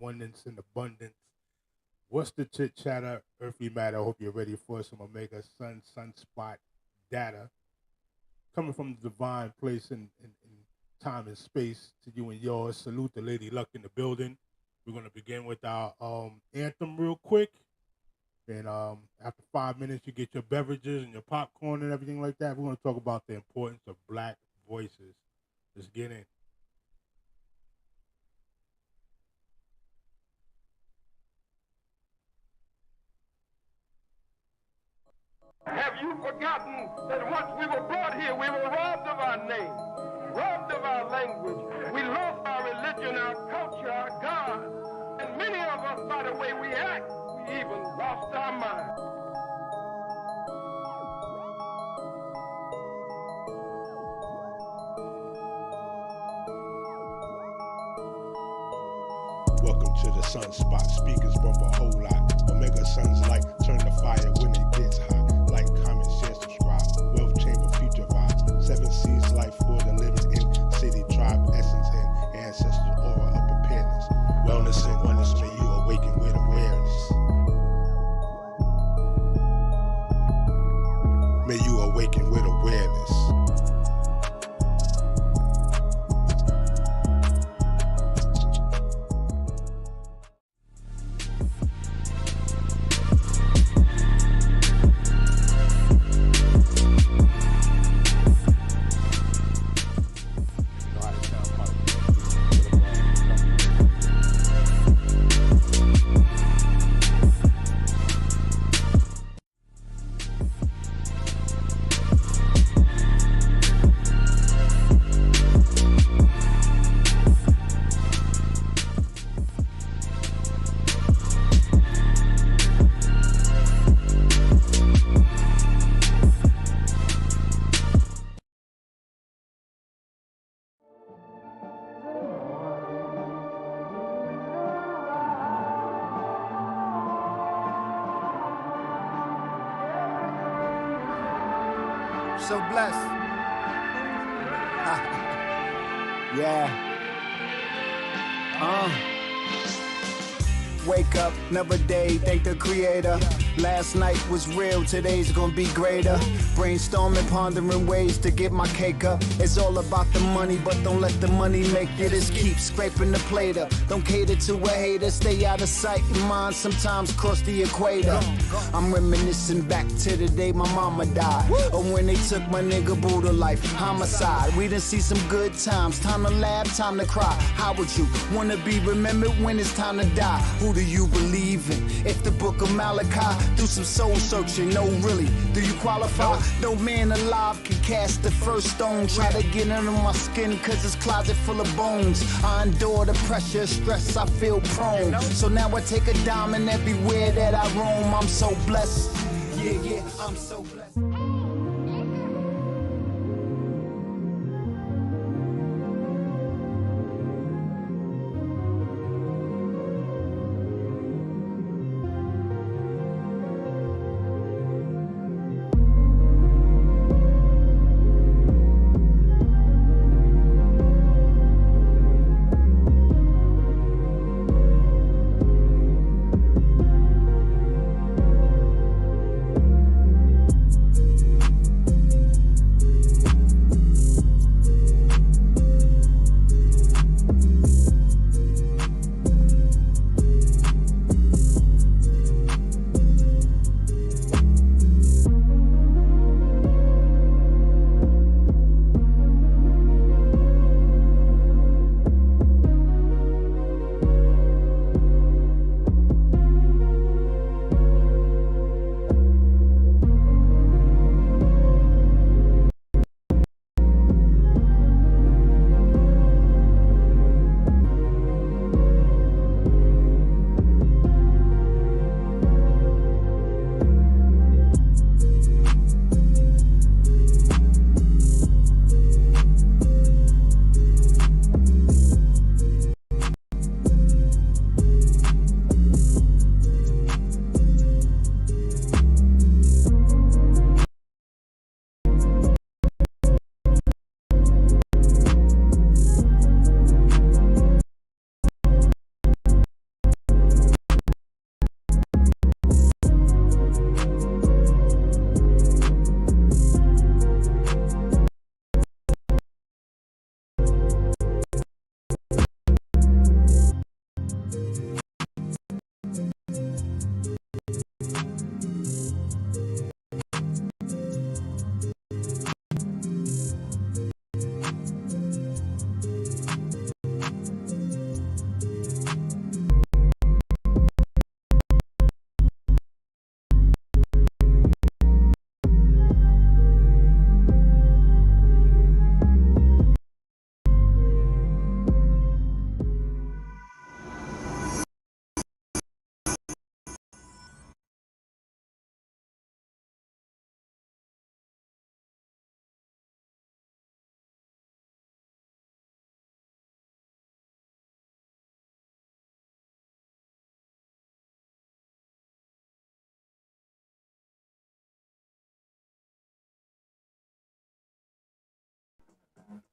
oneness and abundance. What's the chit chatter, earthly matter? I hope you're ready for some Omega Sun Sunspot data coming from the divine place in time and space to you and yours. Salute the Lady Luck in the building. We're gonna begin with our anthem real quick. And after 5 minutes, you get your beverages and your popcorn and everything like that. We're gonna talk about the importance of black voices. Let's get in. Have you forgotten that once we were brought here, we were robbed of our name, robbed of our language. We lost our religion, our culture, our God. And many of us, by the way we act, we even lost our mind. Welcome to the Sunspot. Speakers bump a whole lot. Omega Sun's light, turn the fire when it gets hot. Like, comment, share, subscribe. Wealth Chamber, future vibes. 7 Seas life for the living in city, tribe, essence, and ancestral aura of preparedness. Wellness and oneness, may you awaken with awareness. May you awaken with awareness. So blessed. Yeah. Wake up, another day, thank the creator. Last night was real, today's gonna be greater. Brainstorming, pondering ways to get my cake up. It's all about the money, but don't let the money make it. Just keep scraping the plate up. Don't cater to a hater, stay out of sight and mind, sometimes cross the equator. I'm reminiscing back to the day my mama died. Or when they took my nigga Boo to life, homicide. We done see some good times, time to laugh, time to cry. How would you wanna be remembered when it's time to die? Who do you believe in? If the book of Malachi, do some soul searching, no really, do you qualify? No man alive can cast the first stone. Try to get under my skin cause it's closet full of bones. I endure the pressure, stress, I feel prone. So now I take a diamond everywhere that I roam. I'm so blessed, yeah, I'm so blessed.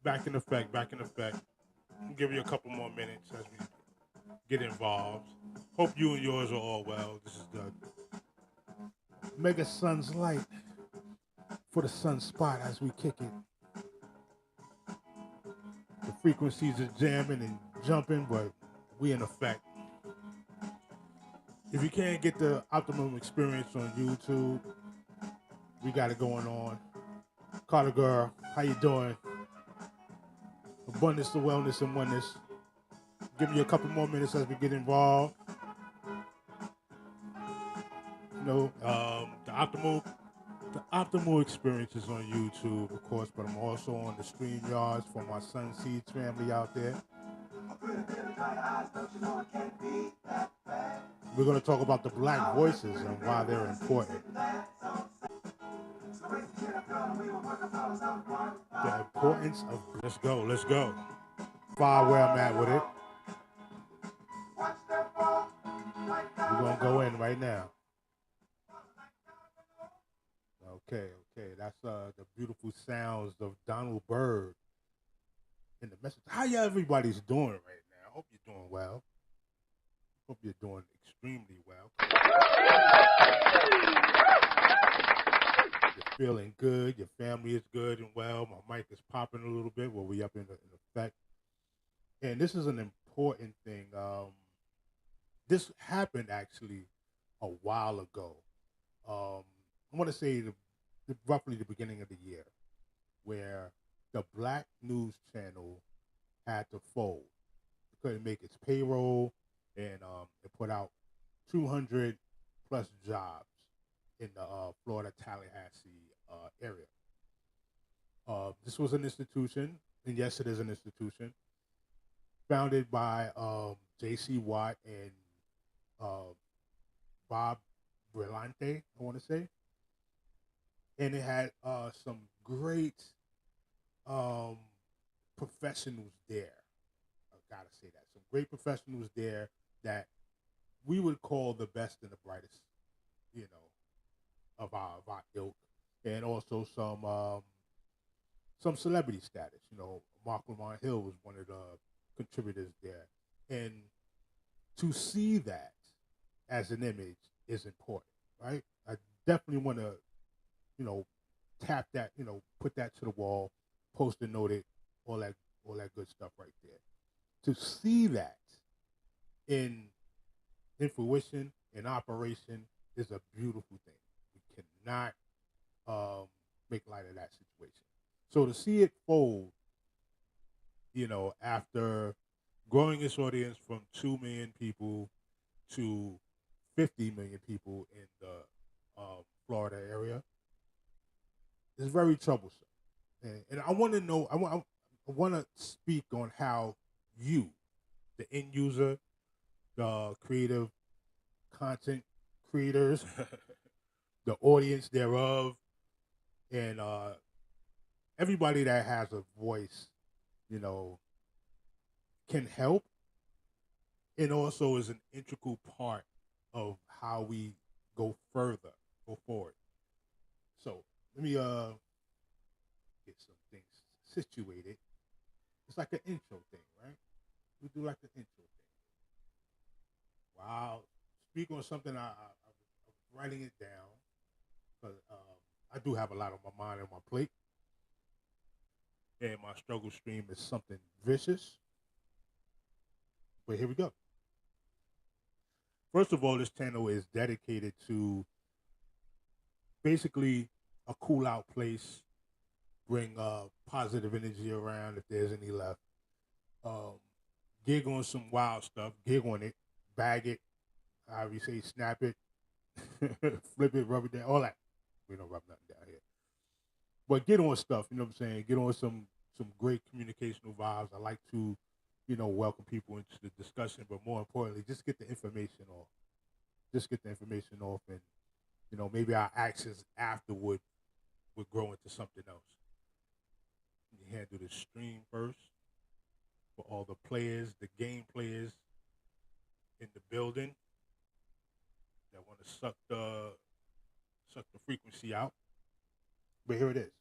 Back in effect, back in effect. I'll give you a couple more minutes as we get involved. Hope you and yours are all well. This is the Mega Sun's Light for the Sunspot as we kick it. The frequencies are jamming and jumping, but we in effect. If you can't get the optimum experience on YouTube, we got it going on. Carter Girl, how you doing? Abundance to wellness and oneness. Give me a couple more minutes as we get involved. You know, the optimal experience is on YouTube, of course, but I'm also on the StreamYards for my Sun Seeds family out there. We're going to talk about the black voices and why they're important. The importance of, let's go. Far where I'm at with it. We're going to go in right now. Okay. That's the beautiful sounds of Donald Byrd in the message. How you everybody's doing right now? I hope you're doing well. Hope you're doing extremely well. You're feeling good. Your family is good and well. My mic is popping a little bit. Well, we up in effect. And this is an important thing. This happened actually a while ago. I want to say roughly the beginning of the year, where the Black News Channel had to fold. It couldn't make its payroll, and it put out 200 plus jobs in the Florida Tallahassee area. This was an institution, and yes, it is an institution, founded by J.C. Watt and Bob Brillante, I want to say. And it had some great professionals there. I gotta say that. Some great professionals there that we would call the best and the brightest, of our ilk. And also some celebrity status. Mark Lamont Hill was one of the contributors there. And to see that as an image is important, right? I definitely want to tap that, put that to the wall, post and note it, all that good stuff right there. To see that in fruition, in operation, is a beautiful thing. We cannot make light of that situation. So to see it fold, after growing its audience from 2 million people to 50 million people in the Florida area, is very troublesome. And I want to know, I want to speak on how you, the end user, the creative content creators, the audience thereof, and everybody that has a voice, can help, and also is an integral part of how we go forward. So let me get some things situated. It's like an intro thing, right? We do like the intro thing. Wow. Speak on something I was writing it down, because I do have a lot on my mind and my plate. And my struggle stream is something vicious. But here we go. First of all, this channel is dedicated to basically a cool out place, bring positive energy around if there's any left. Gig on some wild stuff, gig on it, bag it, however you say, snap it, flip it, rub it down, all that. We don't rub nothing down here. But get on stuff, you know what I'm saying? Get on some great communicational vibes. I like to, welcome people into the discussion, but more importantly, just get the information off. And, maybe our actions afterward would grow into something else. You handle the stream first for all the players, the game players in the building that want to suck the frequency out. But here it is.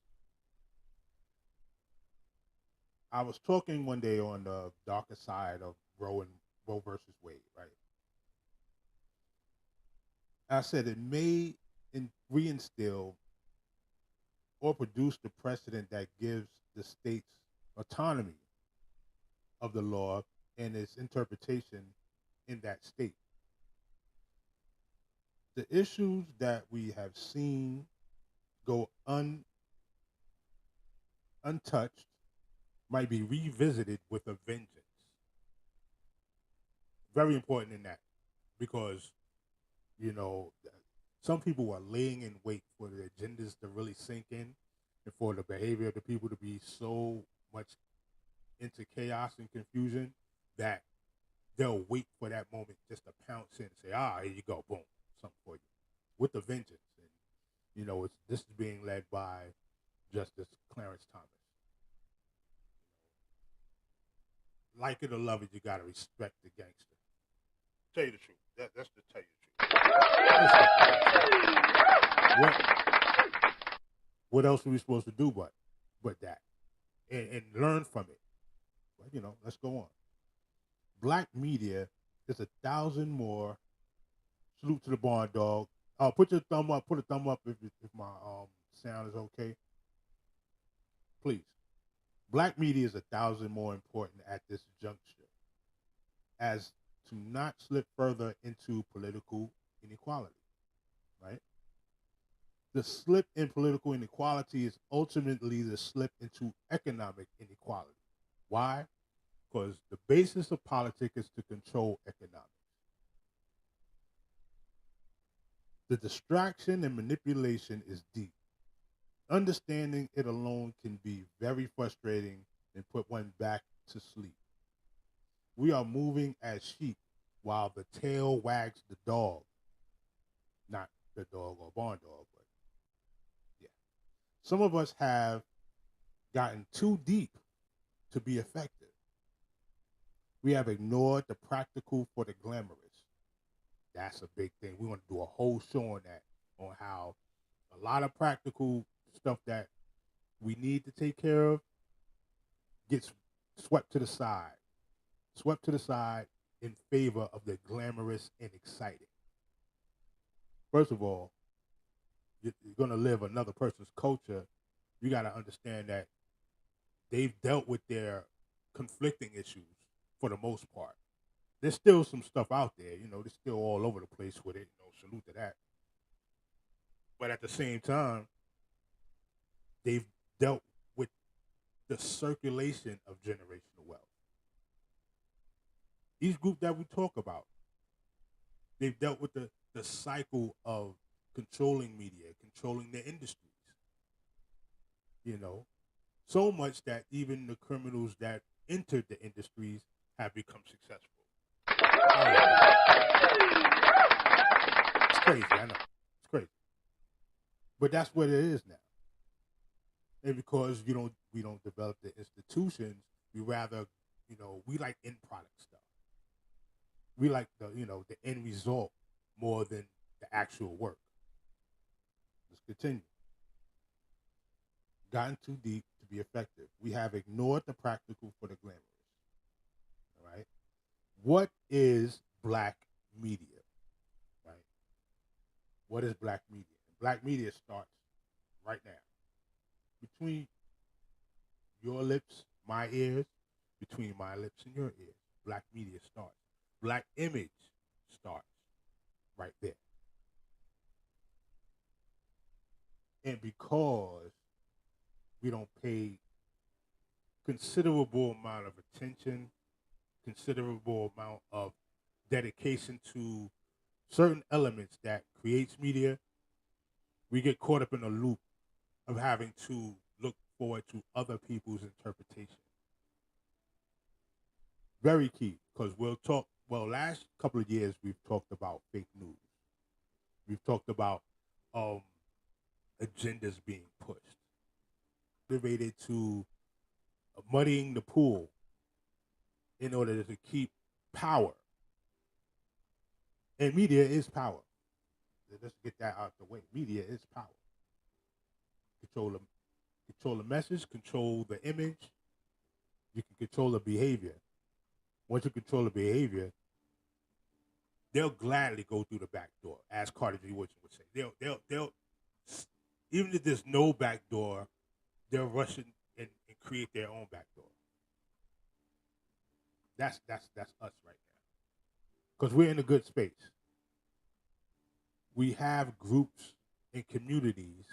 I was talking one day on the darker side of Roe versus Wade, right? I said it may reinstill or produce the precedent that gives the states autonomy of the law and its interpretation in that state. The issues that we have seen go untouched might be revisited with a vengeance. Very important in that because, you know, some people are laying in wait for the agendas to really sink in and for the behavior of the people to be so much into chaos and confusion that they'll wait for that moment just to pounce in and say, here you go, boom, something for you, with a vengeance. And, you know, this is being led by Justice Clarence Thomas. Like it or love it, you got to respect the gangster. Tell you the truth. That's to tell you the truth. What else are we supposed to do but that? And learn from it. But, you know, let's go on. Black media is 1,000 more. Salute to the barn dog. Put your thumb up. Put a thumb up if my sound is okay. Please. Black media is 1,000 more important at this juncture as to not slip further into political inequality, right? The slip in political inequality is ultimately the slip into economic inequality. Why? Because the basis of politics is to control economics. The distraction and manipulation is deep. Understanding it alone can be very frustrating and put one back to sleep. We are moving as sheep while the tail wags the dog. Not the dog or barn dog, but yeah. Some of us have gotten too deep to be effective. We have ignored the practical for the glamorous. That's a big thing. We want to do a whole show on that, on how a lot of practical stuff that we need to take care of gets swept to the side in favor of the glamorous and exciting. First of all, you're going to live another person's culture. You got to understand that they've dealt with their conflicting issues for the most part. There's still some stuff out there, you know, they're still all over the place with it, you know, salute to that. But at the same time, they've dealt with the circulation of generational wealth. Each group that we talk about, they've dealt with the cycle of controlling media, controlling the industries. You know, so much that even the criminals that entered the industries have become successful. It's crazy, I know. It's crazy. But that's what it is now. And because we don't develop the institutions, we rather, you know, we like end product stuff. We like the end result more than the actual work. Let's continue. Gotten too deep to be effective. We have ignored the practical for the glamorous. All right. What is black media? Right. What is black media? Black media starts right now. Between your lips, my ears, between my lips and your ears, black media starts. Black image starts right there. And because we don't pay considerable amount of attention, considerable amount of dedication to certain elements that creates media, we get caught up in a loop of having to look forward to other people's interpretation. Very key, because last couple of years we've talked about fake news. We've talked about agendas being pushed, motivated to muddying the pool in order to keep power. And media is power. Let's get that out the way. Media is power. Control the message, control the image. You can control the behavior. Once you control the behavior, they'll gladly go through the back door, as Carter G. Woodson would say. They'll even if there's no back door, they'll rush in and create their own back door. That's us right now, because we're in a good space. We have groups and communities,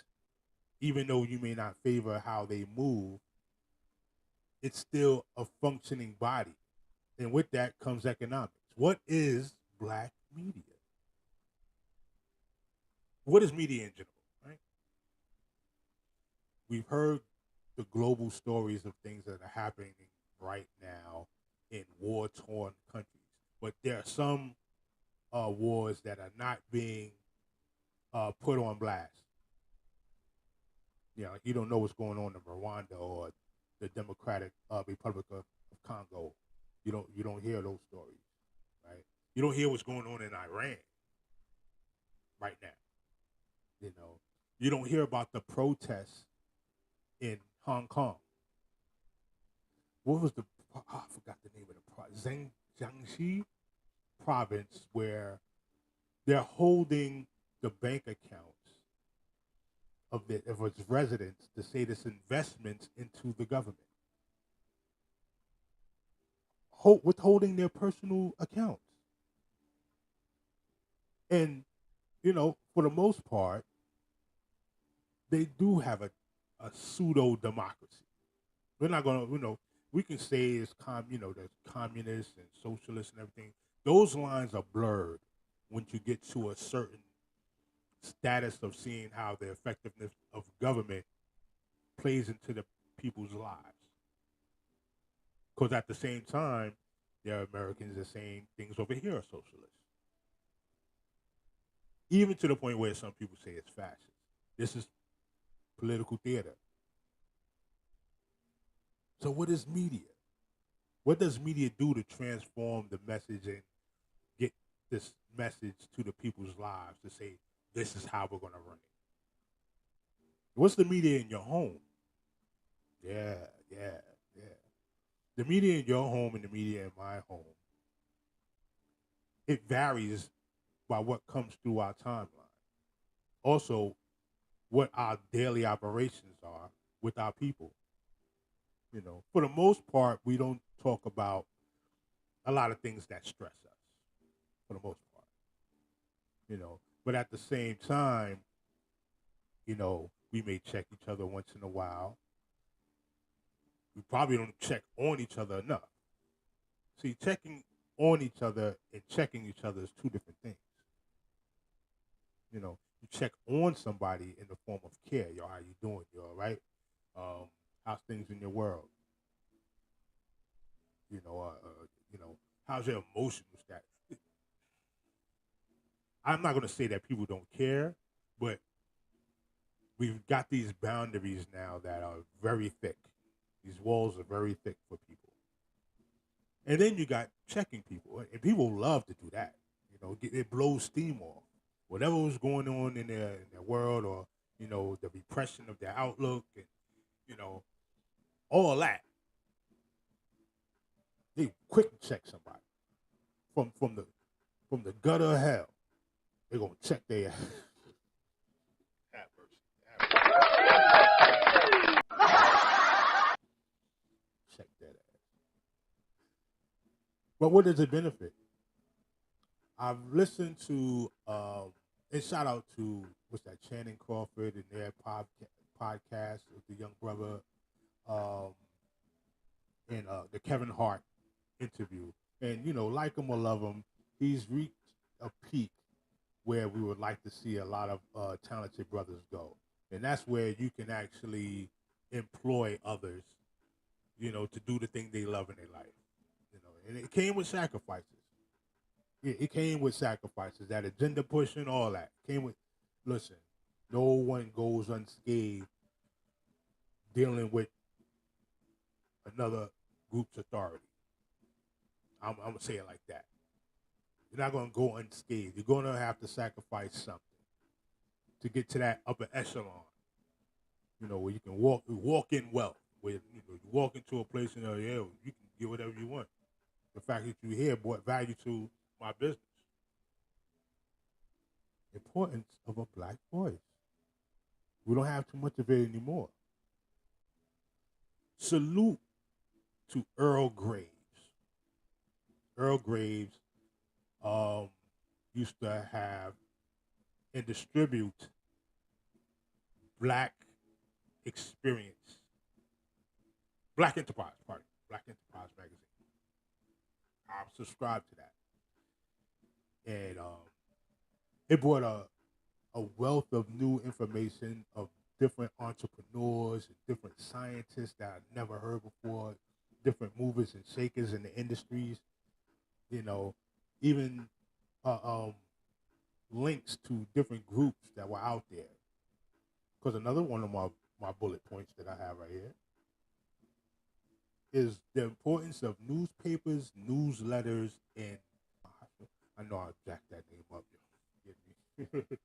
even though you may not favor how they move, it's still a functioning body. And with that comes economics. What is black media? What is media in general, right? We've heard the global stories of things that are happening right now in war-torn countries. But there are some wars that are not being put on blast. You know, like you don't know what's going on in Rwanda or the Democratic Republic of Congo. You don't hear those stories, right? You don't hear what's going on in Iran right now. You know, you don't hear about the protests in Hong Kong. What was I forgot the name of the province, Jiangxi province, where they're holding the bank accounts of its residents to say this investments into the government, withholding their personal accounts. And, you know, for the most part, they do have a pseudo democracy. We're not going to, you know, we can say it's there's communists and socialists and everything. Those lines are blurred once you get to a certain status of seeing how the effectiveness of government plays into the people's lives. Because at the same time, there are Americans that are saying things over here are socialist. Even to the point where some people say it's fascist. This is political theater. So what is media? What does media do to transform the message and get this message to the people's lives to say, this is how we're going to run it? What's the media in your home? Yeah. The media in your home and the media in my home, it varies by what comes through our timeline. Also, what our daily operations are with our people. You know, for the most part, we don't talk about a lot of things that stress us, for the most part. You know, but at the same time, you know, we may check each other once in a while. We probably don't check on each other enough. See, checking on each other and checking each other is two different things. You know, you check on somebody in the form of care. Yo, how you doing? You all right? How's things in your world? You know, how's your emotional status? I'm not going to say that people don't care, but we've got these boundaries now that are very thick. These walls are very thick for people. And then you got checking people, and people love to do that. You know, it blows steam off. Whatever was going on in their world, or, you know, the repression of their outlook, and, you know, all that. They quick check somebody from the gutter of hell. They're gonna check their ass. Check that ass. But what does it benefit? I've listened to and shout out to Channing Crawford and their podcast with the young brother, and the Kevin Hart interview. And, you know, like him or love him, he's reached a peak where we would like to see a lot of talented brothers go. And that's where you can actually employ others, you know, to do the thing they love in their life. You know, and it came with sacrifices. It came with sacrifices, that agenda pushing, all that. Came with, listen, no one goes unscathed dealing with another group's authority. I'm going to say it like that. You're not going to go unscathed. You're going to have to sacrifice something to get to that upper echelon, you know, where you can walk in wealth, where you walk into a place and yeah, you can get whatever you want. The fact that you're here brought value to my business. Importance of a black voice. We don't have too much of it anymore. Salute to Earl Graves. Earl Graves used to have and distribute Black Experience. Black Enterprise, pardon. Black Enterprise magazine. I'm subscribed to that. And it brought a wealth of new information of different entrepreneurs and different scientists that I never heard before, different movers and shakers in the industries, even links to different groups that were out there. Because another one of my bullet points that I have right here is the importance of newspapers, newsletters, and I know I jacked that name up. Get me.